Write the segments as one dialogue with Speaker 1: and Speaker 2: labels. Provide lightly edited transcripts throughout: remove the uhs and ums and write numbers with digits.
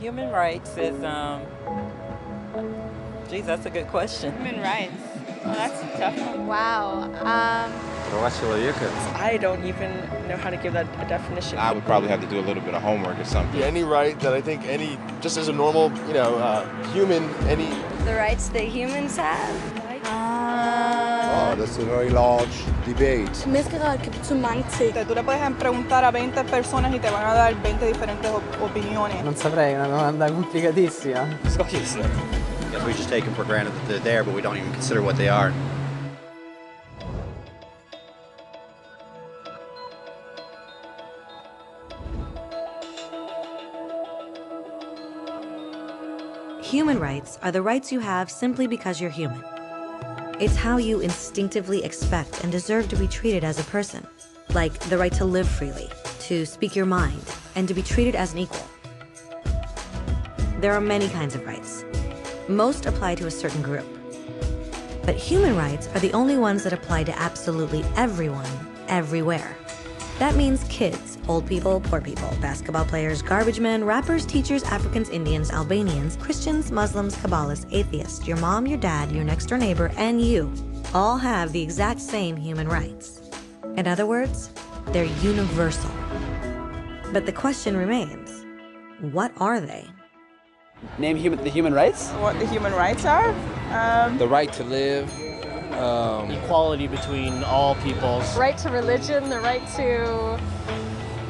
Speaker 1: Human rights is, geez, that's a good question.
Speaker 2: Human rights. Well, that's a tough one.
Speaker 3: Wow.
Speaker 4: Права человека.
Speaker 2: I don't even know how to give that a definition.
Speaker 5: I would probably have to do a little bit of homework or something.
Speaker 6: Any right that I think just as a normal, human, any...
Speaker 3: The rights that humans have.
Speaker 7: Oh, that's a very large debate.
Speaker 2: Tú le puedes preguntar a 20 personas y te van a dar 20 diferentes opiniones.
Speaker 8: Non saprei, è una domanda complicatissima.
Speaker 4: Because we just take them for granted that they're there, but we don't even consider what they are.
Speaker 9: Human rights are the rights you have simply because you're human. It's how you instinctively expect and deserve to be treated as a person, like the right to live freely, to speak your mind, and to be treated as an equal. There are many kinds of rights. Most apply to a certain group. But human rights are the only ones that apply to absolutely everyone, everywhere. That means kids, old people, poor people, basketball players, garbage men, rappers, teachers, Africans, Indians, Albanians, Christians, Muslims, Kabbalists, atheists, your mom, your dad, your next door neighbor, and you all have the exact same human rights. In other words, they're universal. But the question remains, what are they?
Speaker 8: Name the human rights?
Speaker 2: What the human rights are?
Speaker 4: The right to live.
Speaker 10: Equality between all peoples.
Speaker 3: Right to religion, the right to...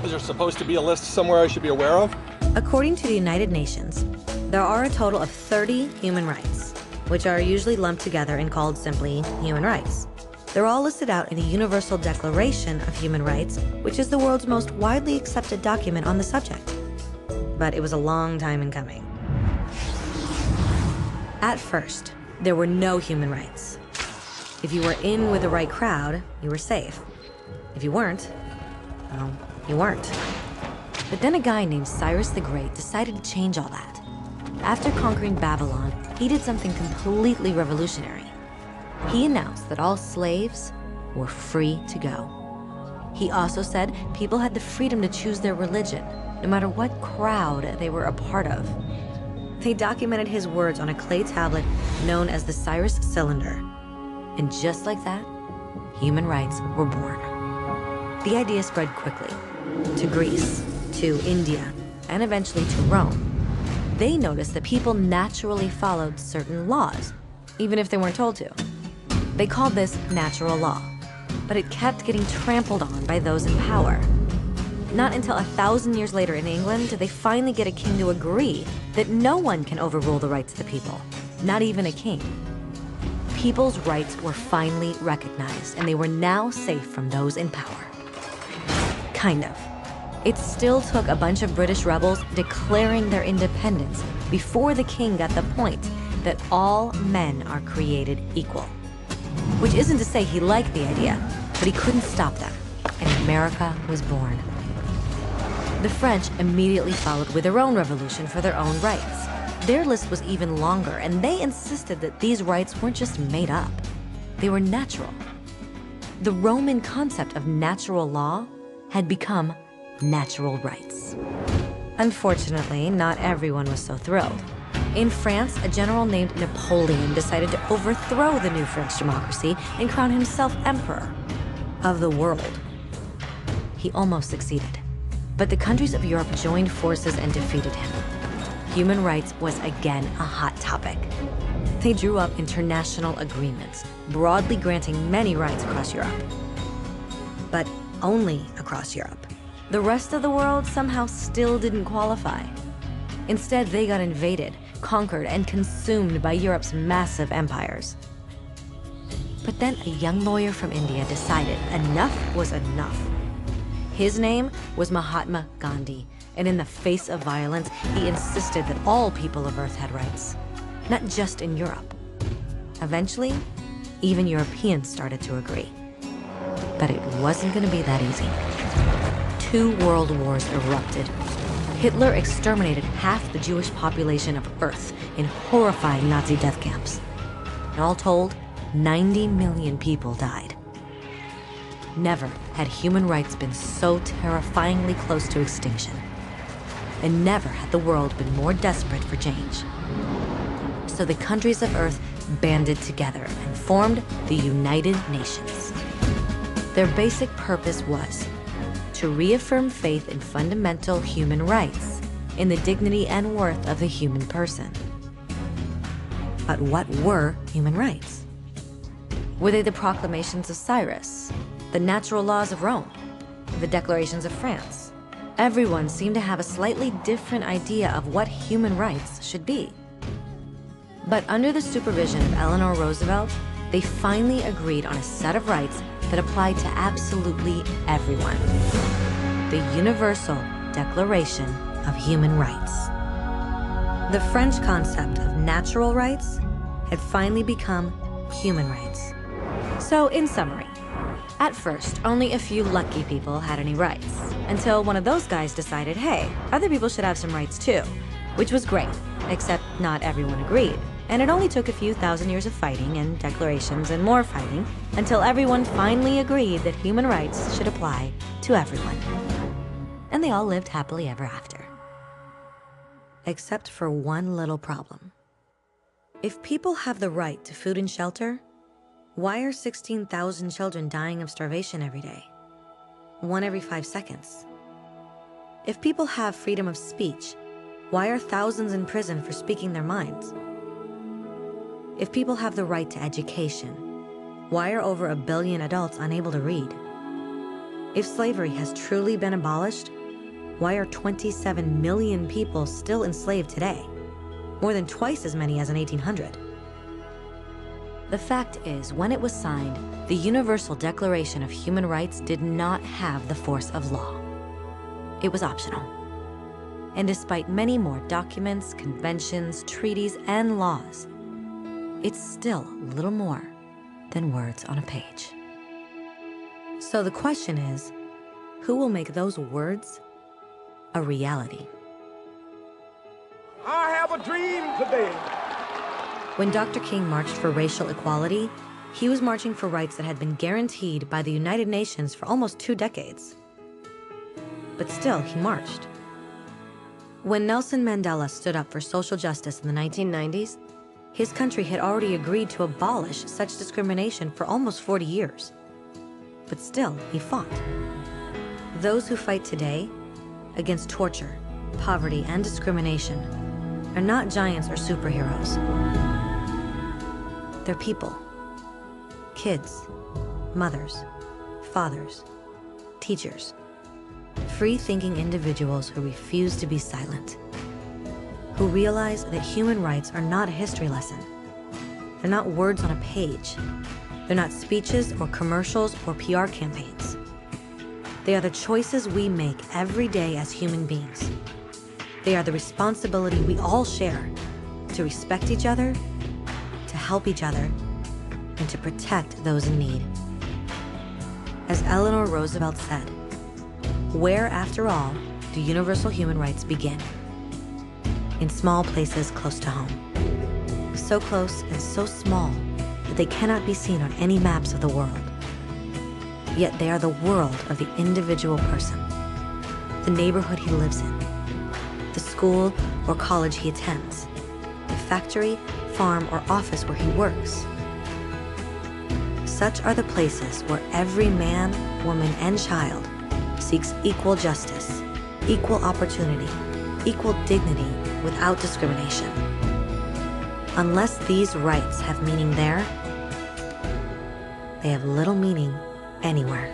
Speaker 6: Is there supposed to be a list somewhere I should be aware of?
Speaker 9: According to the United Nations, there are a total of 30 human rights, which are usually lumped together and called simply human rights. They're all listed out in the Universal Declaration of Human Rights, which is the world's most widely accepted document on the subject. But it was a long time in coming. At first, there were no human rights. If you were in with the right crowd, you were safe. If you weren't, well, you weren't. But then a guy named Cyrus the Great decided to change all that. After conquering Babylon, he did something completely revolutionary. He announced that all slaves were free to go. He also said people had the freedom to choose their religion, no matter what crowd they were a part of. They documented his words on a clay tablet known as the Cyrus Cylinder. And just like that, human rights were born. The idea spread quickly to Greece, to India, and eventually to Rome. They noticed that people naturally followed certain laws, even if they weren't told to. They called this natural law, but it kept getting trampled on by those in power. Not until 1,000 years later in England did they finally get a king to agree that no one can overrule the rights of the people, not even a king. People's rights were finally recognized, and they were now safe from those in power. Kind of. It still took a bunch of British rebels declaring their independence before the king got the point that all men are created equal. Which isn't to say he liked the idea, but he couldn't stop them, and America was born. The French immediately followed with their own revolution for their own rights. Their list was even longer, and they insisted that these rights weren't just made up. They were natural. The Roman concept of natural law had become natural rights. Unfortunately, not everyone was so thrilled. In France, a general named Napoleon decided to overthrow the new French democracy and crown himself emperor of the world. He almost succeeded, but the countries of Europe joined forces and defeated him. Human rights was again a hot topic. They drew up international agreements, broadly granting many rights across Europe. But only across Europe. The rest of the world somehow still didn't qualify. Instead, they got invaded, conquered, and consumed by Europe's massive empires. But then a young lawyer from India decided enough was enough. His name was Mahatma Gandhi, and in the face of violence, he insisted that all people of Earth had rights, not just in Europe. Eventually, even Europeans started to agree. But it wasn't going to be that easy. 2 world wars erupted. Hitler exterminated half the Jewish population of Earth in horrifying Nazi death camps. And all told, 90 million people died. Never had human rights been so terrifyingly close to extinction. and never had the world been more desperate for change. So the countries of Earth banded together and formed the United Nations. Their basic purpose was to reaffirm faith in fundamental human rights, in the dignity and worth of the human person. But what were human rights? Were they the proclamations of Cyrus, the natural laws of Rome, the declarations of France? Everyone seemed to have a slightly different idea of what human rights should be. But under the supervision of Eleanor Roosevelt, they finally agreed on a set of rights that applied to absolutely everyone. The Universal Declaration of Human Rights. The French concept of natural rights had finally become human rights. So, in summary, at first, only a few lucky people had any rights, until one of those guys decided, hey, other people should have some rights too, which was great, except not everyone agreed. And it only took a few thousand years of fighting and declarations and more fighting until everyone finally agreed that human rights should apply to everyone. And they all lived happily ever after. Except for one little problem. If people have the right to food and shelter, why are 16,000 children dying of starvation every day? 1 every 5 seconds. If people have freedom of speech, why are thousands in prison for speaking their minds? If people have the right to education, why are over 1 billion adults unable to read? If slavery has truly been abolished, why are 27 million people still enslaved today? More than twice as many as in 1800. The fact is, when it was signed, the Universal Declaration of Human Rights did not have the force of law. It was optional. And despite many more documents, conventions, treaties, and laws, it's still little more than words on a page. So the question is, who will make those words a reality?
Speaker 7: I have a dream today.
Speaker 9: When Dr. King marched for racial equality, he was marching for rights that had been guaranteed by the United Nations for almost 2 decades. But still, he marched. When Nelson Mandela stood up for social justice in the 1990s, his country had already agreed to abolish such discrimination for almost 40 years. But still, he fought. Those who fight today against torture, poverty, and discrimination are not giants or superheroes. They're people. Kids, mothers, fathers, teachers, free-thinking individuals who refuse to be silent, who realize that human rights are not a history lesson. They're not words on a page. They're not speeches or commercials or PR campaigns. They are the choices we make every day as human beings. They are the responsibility we all share to respect each other, to help each other, and to protect those in need. As Eleanor Roosevelt said, where, after all, do universal human rights begin? In small places close to home. So close and so small that they cannot be seen on any maps of the world. Yet they are the world of the individual person, the neighborhood he lives in, the school or college he attends, the factory, farm, or office where he works. Such are the places where every man, woman, and child seeks equal justice, equal opportunity, equal dignity without discrimination. Unless these rights have meaning there, they have little meaning anywhere.